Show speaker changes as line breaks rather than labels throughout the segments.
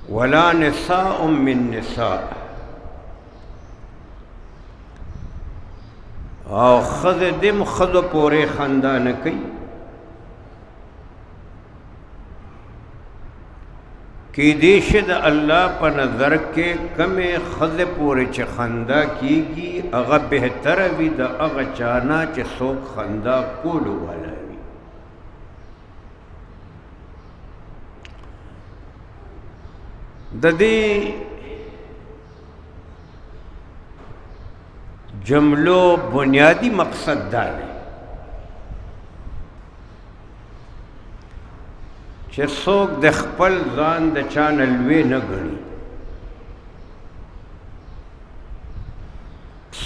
ولا نساء من نساء، او خذ دم خذ پورے خاندان کی کی دیشد اللہ پا نظر کے کم خذ پورے چھ خندا کیگی اغا بہتر وی دا اغا چانا چھ سوک خندا کولو والا وی. دا دی جملو بنیادی مقصد دا ہے چې څوک د خپل ځان د چا نه لوی نه ګڼي،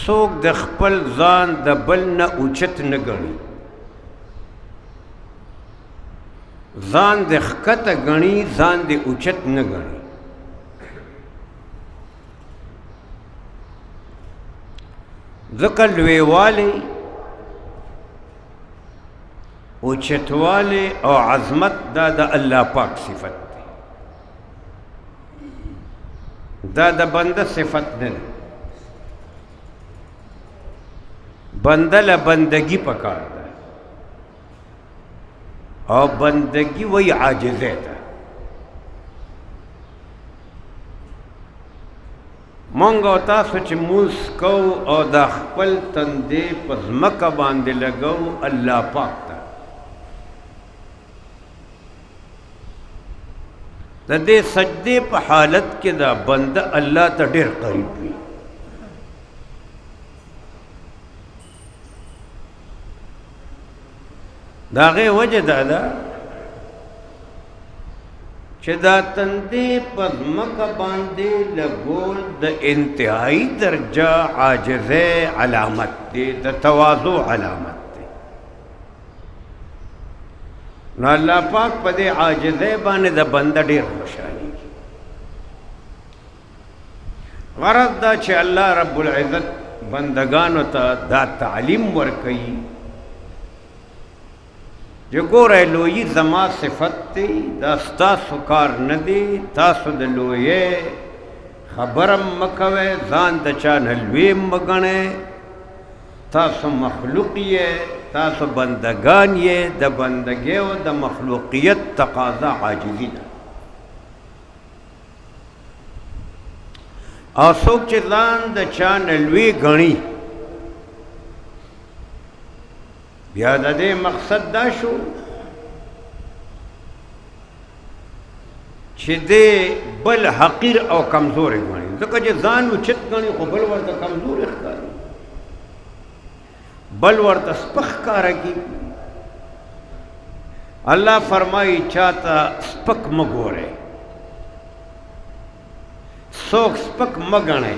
څوک د خپل ځان د بل نه اوچت نه ګڼي، ځان د ښکته ګڼي، ځان د اوچت نه ګڼي. ځکه لویوالی اوچتوالی او عظمت دا د الله پاک صفت دی، دا د بنده صفت نه ده. بنده له بندگی پکار ده او بندگی وی عاجزه ده. مونږ او تاسو چې مونځ کوو او د خپل تندې په ځمکه باندې لګوو الله پاک ته، د دې سجدې په حالت کې دا بنده الله ته ډېر قریب وي. د هغې وجه دا ده چې دا تندې په ځمکه باندې لګول د انتهایی درجه عاجزۍ علامت دی، د تواضع علامت. نو الله پاک په دې عاجزۍ باندې د بنده ډېر خوشحالېږي. غرض دا چې الله رب العزت بندگانو ته دا تعلیم ورکوي چې ګورئ لویي زما صفت دی، دا ستاسو کار نه دی، تاسو د لویۍ خبره مه کوئ، ځان د چا نه لوی مه ګڼئ، تاسو مخلوق یې، تاسو بندگان یې. د بندګۍ او د مخلوقیت تقاضا عاجزي ده. او څوک چې ځان د چا نه لوی ګڼي، بیا د دې مقصد دا شو چې دې بل حقیر او کمزوري ګڼي. ځکه چې ځان اوچت ګڼي خو بل ورته کمزوري ښکاري، بل ورته سپک ښکاره کېږي. الله فرمایي چاته سپک مه ګورئ، څوک سپک مه ګڼئ.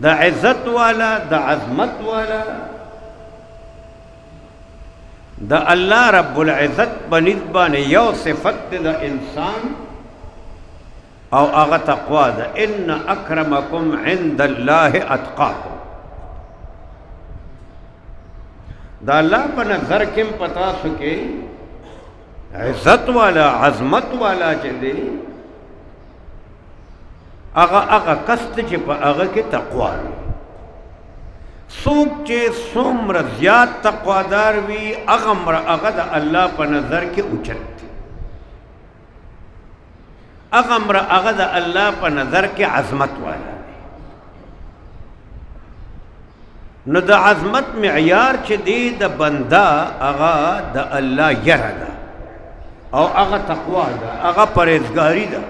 د عزت والا، د عظمت والا، د الله رب العزت بنسبت باندې یو صفت د انسان او هغه تقوا ده. ان اکرمکم عند الله اتقاکم. دا الله په نظر کې پتا سو کې عزت والا، عظمت والا چې دی هغه کس چې په هغه کې تقوا وي. څوک چې څومره زیات تقوادار وي هغه د الله په نظر کې اوچت دی، هغه د الله په نظر کې عظمت والا دی. نو د عظمت معیار چې دی د بنده هغه د الله یره ده او هغه تقوا ده، هغه پرهیزګاري ده.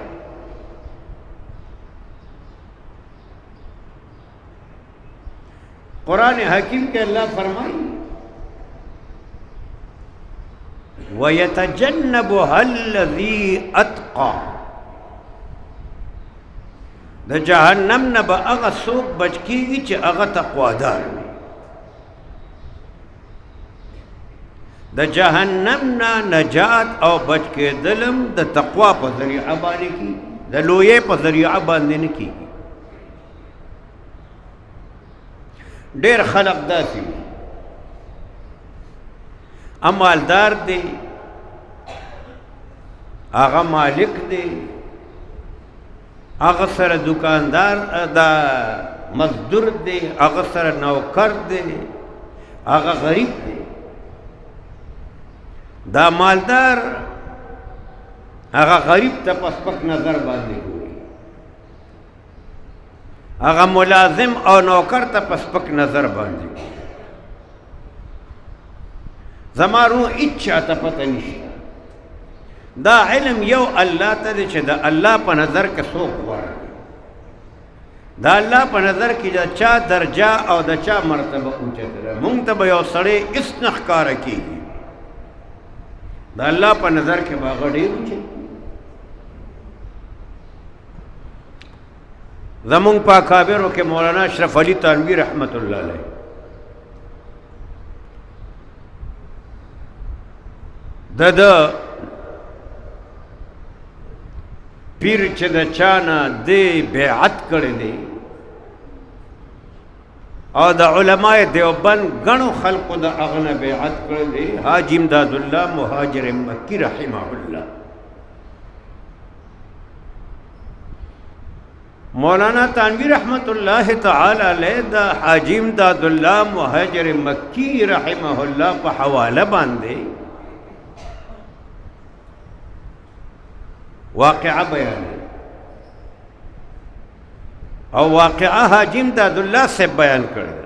قرآن حکیم کے اللہ فرمائی وَيَتَجَنَّبُهَا الَّذِي أَتْقَى. د جہنم نه به هغه څوک بچ کېږي چې هغه تقوادار وي. د جهنم نه نجات او بچ کېدلم د تقوا په ذریعه باندې کېږي، د لویۍ په ذریعه باندې نه کېږي. ډېر خلق داسې وي امالدار دی، هغه مالک دی، هغه سره دکاندار دا مزدور دی، هغه سره نوکر دی، هغه غریب دی. دا مالدار هغه غریب ته په سپک نظر باندې ګوري، هغه ملازم او نوکر ته په سپک نظر باندې ګوري. زما روح هیڅ چاته پته نشته. دا علم یو الله ته دی چې د الله په نظر کې څوک غوره دی. د الله په نظر کې د چا درجه او د چا مرتبه اوچته ده. مونږ ته به یو سړی هېڅ نه ښکاره کېږي، د الله په نظر کې به هغه ډېر اوچت. زمونږ په اکابرو کې مولانا اشرف علي تانوي رحمت الله علیه د پیر چې د چا نه دی بیعت کړی دی او د علماء دیوبند ګڼو خلقو د هغه نه بیعت کړی دی، حاجی امداد الله مهاجر مکی رحمه الله. مولانا تانوی رحمت الله تعالی علیہ د حاجی امداد الله مهاجر مکی رحمه الله په حواله باندې واقعه بیان او واقعه حاجی امداد الله سے بیان کړی.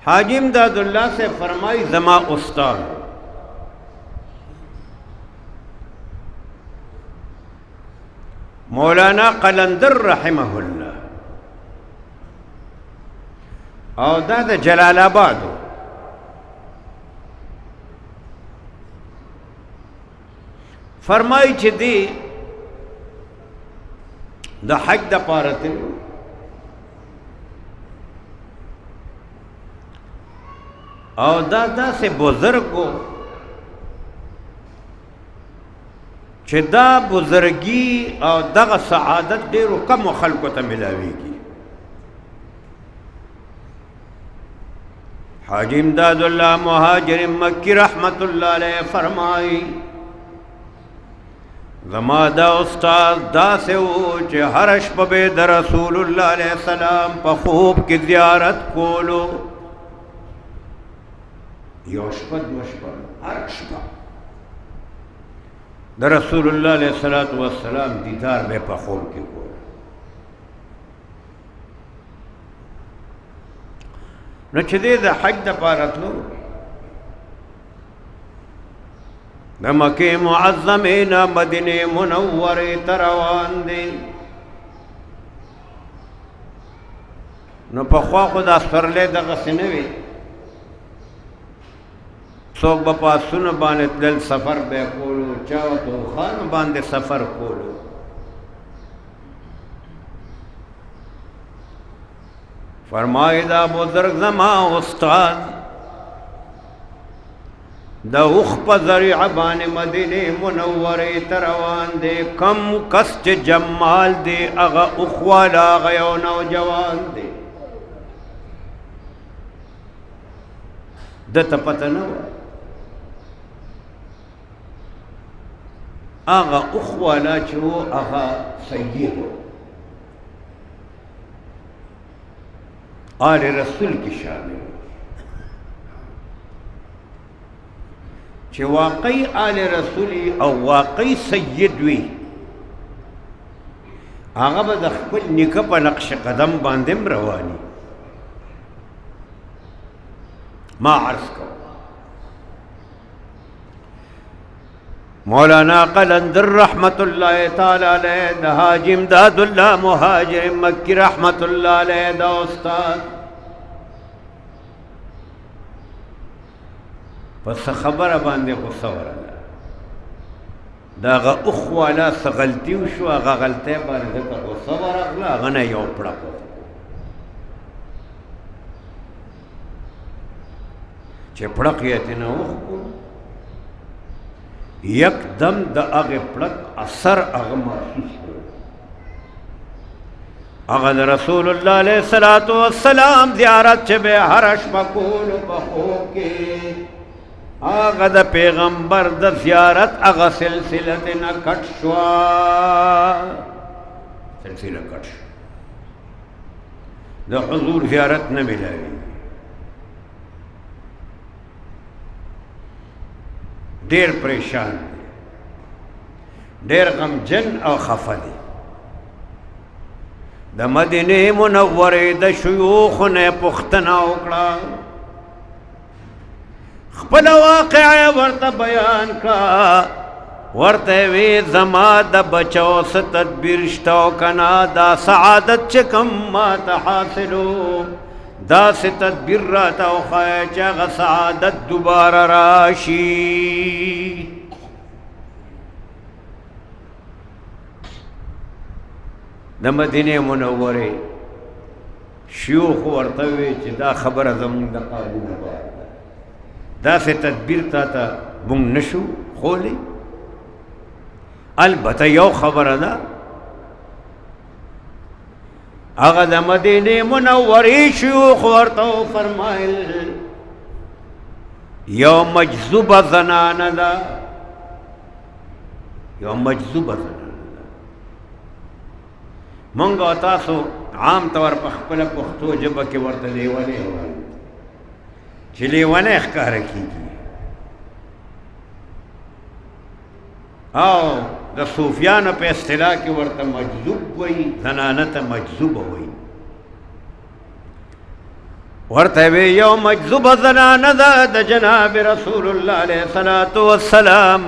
حاجی امداد الله سے فرمائی زما استاد مولانا قلندر رحمه الله او دا د جلال آباد فرمائی چې دی د حج د پاره تلو او دا داسې بزرګو چې دا بزرګي او دغه سعادت ډېرو کمو خلکو ته ملاویږي. حاجی امداد الله مهاجر مکی رحمت الله علیه فرمائی زما دا استاد داسې و چې هر شپه به د رسول الله علیه السلام په خوب کې زیارت کولو. یو شپه دوه شپه هر شپه د رسول الله علیه السلام دیدار به په خوب کې کول. نو چې دی د حج دپاره تلو د مکې معظمې نه مدینې منورې ته روان دی. نو پخوا خو دا سپرلی دغسې نه وي، څوک به په آسونو باندې تلل، سفر به یې کولو، چا به په اوښانو باندې سفر کولو. فرمایي دا بزرګ زما استاد د اوښ په ذریعه باندې مدینې منورې ته روان دی. کم کس چې جمال دی هغه اوښ والا هغه یو نوجوان دی. دته پته نه وه هغه اوښ والا چې و هغه سید و، آل رسول کې شامل چې واقعي آل رسول او واقعي سید وي. هغه به د خپل نیکه په نقش قدم باندې هم رواني. ما عرض کو مولانا قلندر رحمت الله تعالی علیہ د حاجی امداد الله مهاجر مکی رحمت الله علیہ دا استاد پس خبره باندې غصه ورغله. د هغه اوښ والا څه غلطي وشوه، هغه غلطۍ باندې ده ته غصه ورغله، هغه نه یو پړق چې پړق یې ترېنه وښکو، یکدم د هغې پړق اثر هغه محسوس کړو. هغه د رسول الله علیه السلام زیارت چې به هره شپه کولو په خوب کې آغا دا پیغمبر دا زیارت اغا سلسلت نا کٹ شوا سلسلہ کٹ شوا دا حضور زیارت نہ ملاوی دیر پریشان دی دیر غمجن او خفا دی دا مدینه منوره دا شیوخ نے پختنا اکڑا خپل واقع ورته بیان کا ورته وی زما د بچو ست تدبیر شتو کنا دا سعادت چکم ما تحاصلو دا ست تدبیر راتا او خایچا غ سعادت دوبارہ راشی د مدینه منوره شیوخ ورته وی چې دا خبره زموږ د قانون دا سے تدبیر تا بنگ نشو خولی البتہ یو خبر دا اغا دا مدینه منوری شیوخ ورطو فرمائل یو مجذوب زنان دا یو مجذوب زنان دا منگو تاسو عام طور پخپل پختو جبا کی ورط لیوانے ہوئی چې لیوانه ښکاره کیږي او د صوفیانو په اصطلاح کې ورته مجذوب وایي زنانه ته مجذوبه وایي ورته وی یو مجذوبه زنانه ده د جناب رسول الله علیه الصلاة والسلام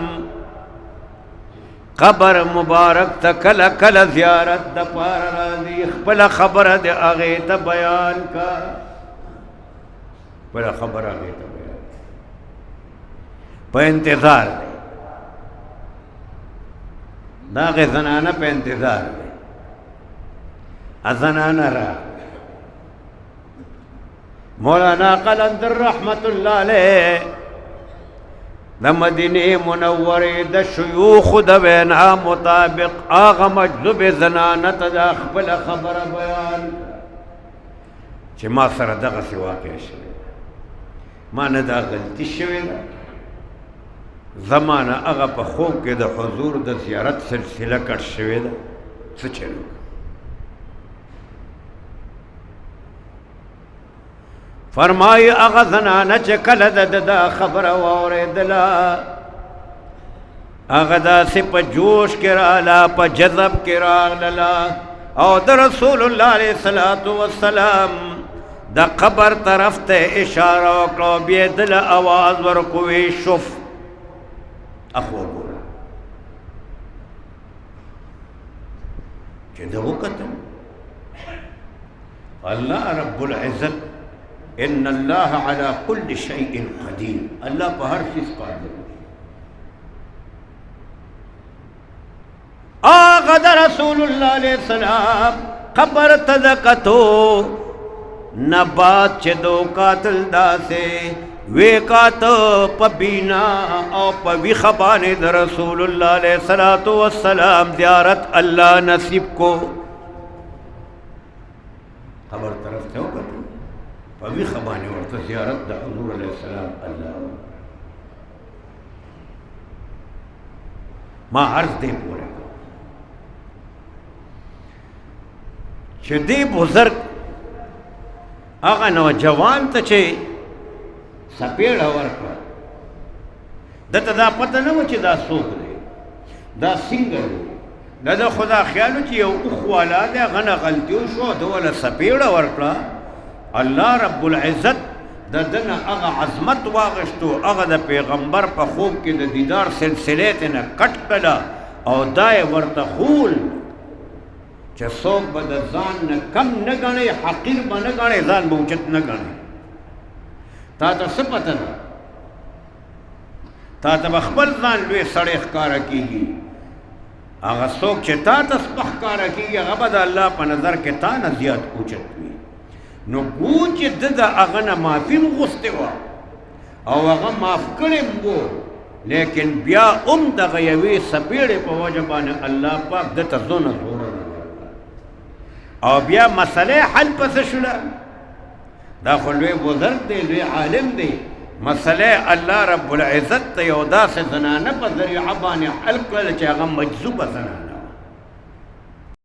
قبر مبارک ته کله کله زیارت د پاره راځي خپله خبره د هغې ته بیان کا بڑا خبر آگئی تو بیان پا انتظار دے داغ زنانہ پا انتظار دے زنانہ را مولانا قلندر رحمت اللہ علیہ دا مدینی منوری دا شیوخ دا وینا مطابق آغا مجذوب زنانہ تا دا خبر خبر بیان چه ما سر دغا سی واقع شوی ما نه دا غلطی شوی ده زمانه هغه په خوب کې د حضور د زیارت سلسله کټ شوی ده څه چلو فرمایي هغه زنانه چې کله د دا خبره واورېدله هغه داسې په جوش کې راغله په جذب کې راغله او د رسول الله علیه الصلاة والسلام دا قبر طرف ته اشاره وکړه بیا دل آواز ورکوي شوف اخو ګوره چې دا وکتل الله رب العزت ان الله على كل شيء قدير الله په هر چیز قادر آغا دا رسول الله علیه السلام قبر تدکتو نبات چه دو قاتل دا سے وی قاتل پا بینا او پا وی خبان دا رسول اللہ علیہ السلام زیارت اللہ نصیب کو خبر طرف تھے قاتل پا وی خبان ورطا زیارت دا حضور علیہ السلام اللہ ما عرض دے پورے کو چه دی بزرگ هغه نوجوان ته چې سپېړه ورکړه دته دا پته نه و چې دا څوک دی دا څنګه دی دا د خدا خیال و چې یو اوښ والا دی هغه نه غلطي وشوه ده وله سپېړه ورکړه الله رب العزت د ده نه هغه عظمت واغېستو هغه د پیغمبر په خوب کې د دیدار سلسلې ته نه کټ کړه او دا یې ورته خول چې څوک به د ځان نه کم نه ګڼي حقیر به نه ګڼي ځان به اوچت نه ګڼي تا ته څه پته ده تا ته به خپل ځان لوی سړی ښکاره کېږي هغه څوک چې تا ته سپه ښکاره کېږي هغه به د الله په نظر کې تا نه زیات اوچت وي نو ګو چې ده د هغه نه معافي م غوښتې وه او هغه معاف کړی م و لیکن بیا هم دغه یوې سپېړې په وجه باندې الله پاک ده ته زونه زوره او بیا مسئلې حل پسې شوله دا خو لوی بزرګ دی لوی عالم دی مسئله الله رب العزت ته یو داسې زنانه په ذریعه باندې حل کړل چې هغه مجذوبه زنانه